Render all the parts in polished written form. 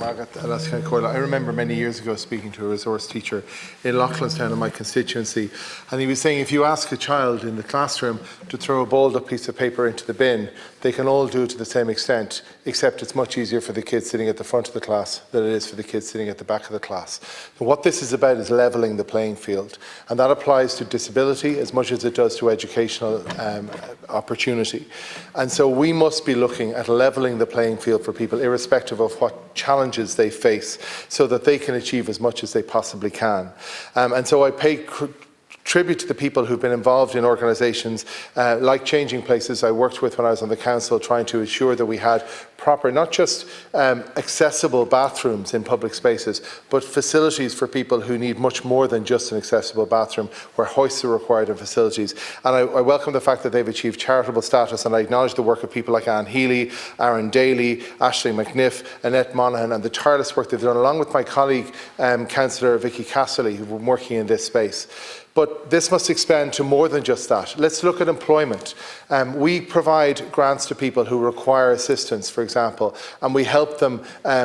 I remember many years ago speaking to a resource teacher in Loughlinstown in my constituency, and he was saying if you ask a child in the classroom to throw a balled up piece of paper into the bin, they can all do it to the same extent, except it's much easier for the kids sitting at the front of the class than it is for the kids sitting at the back of the class. But what this is about is levelling the playing field, and that applies to disability as much as it does to educational opportunity. And so we must be looking at levelling the playing field for people, irrespective of what challenges they face, so that they can achieve as much as they possibly can. And so I pay tribute to the people who've been involved in organisations like Changing Places I worked with when I was on the council, trying to ensure that we had proper, not just accessible bathrooms in public spaces, but facilities for people who need much more than just an accessible bathroom, where hoists are required in facilities. And I welcome the fact that they've achieved charitable status, and I acknowledge the work of people like Anne Healy, Aaron Daly, Aisling McNiff, Annette Monaghan, and the tireless work they've done, along with my colleague, Councillor Vicky Casserly, who've been working in this space. But this must expand to more than just that. Let's look at employment. We provide grants to people who require assistance, for example, and we help them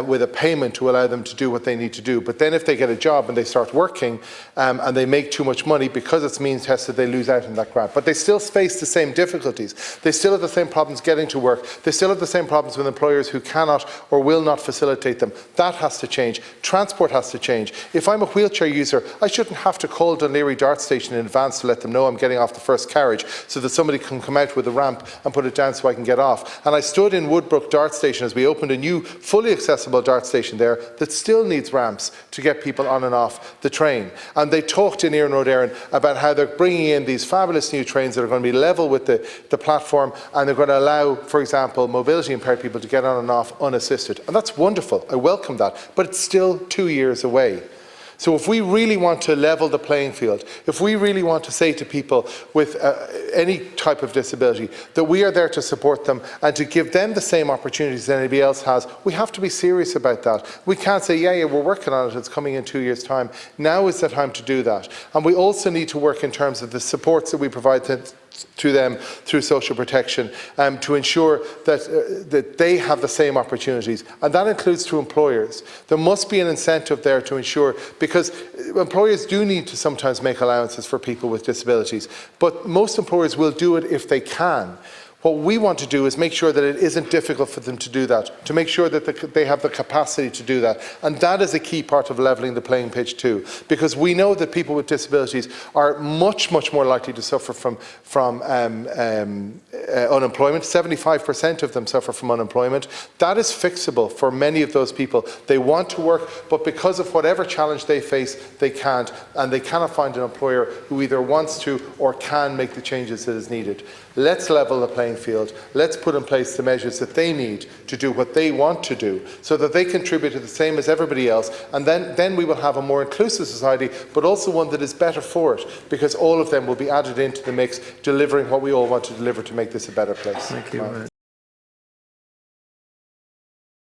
with a payment to allow them to do what they need to do. But then if they get a job and they start working and they make too much money, because it's means tested, they lose out on that grant. But they still face the same difficulties. They still have the same problems getting to work. They still have the same problems with employers who cannot or will not facilitate them. That has to change. Transport has to change. If I'm a wheelchair user, I shouldn't have to call Dunleary Dart Station in advance to let them know I'm getting off the first carriage, so that somebody can come out with a ramp and put it down so I can get off. And I stood in Woodbrook Dart Station as we opened a new fully accessible dart station there that still needs ramps to get people on and off the train. And they talked in Éireann Road about how they're bringing in these fabulous new trains that are going to be level with the platform, and they're going to allow, for example, mobility impaired people to get on and off unassisted. And that's wonderful. I welcome that. But it's still 2 years away. So if we really want to level the playing field, if we really want to say to people with any type of disability that we are there to support them and to give them the same opportunities that anybody else has, we have to be serious about that. We can't say, yeah, we're working on it, it's coming in 2 years' time. Now is the time to do that. And we also need to work in terms of the supports that we provide to them through social protection, to ensure that they have the same opportunities, and that includes to employers. There must be an incentive there to ensure, because employers do need to sometimes make allowances for people with disabilities, but most employers will do it if they can. What we want to do is make sure that it isn't difficult for them to do that, to make sure that they have the capacity to do that. And that is a key part of levelling the playing pitch too, because we know that people with disabilities are much, much more likely to suffer from unemployment. 75% of them suffer from unemployment. That is fixable for many of those people. They want to work, but because of whatever challenge they face, they can't, and they cannot find an employer who either wants to or can make the changes that is needed. Let's level the playing field. Let's put in place the measures that they need to do what they want to do, so that they contribute to the same as everybody else, and then we will have a more inclusive society, but also one that is better for it, because all of them will be added into the mix, delivering what we all want to deliver to make this a better place. Thank you.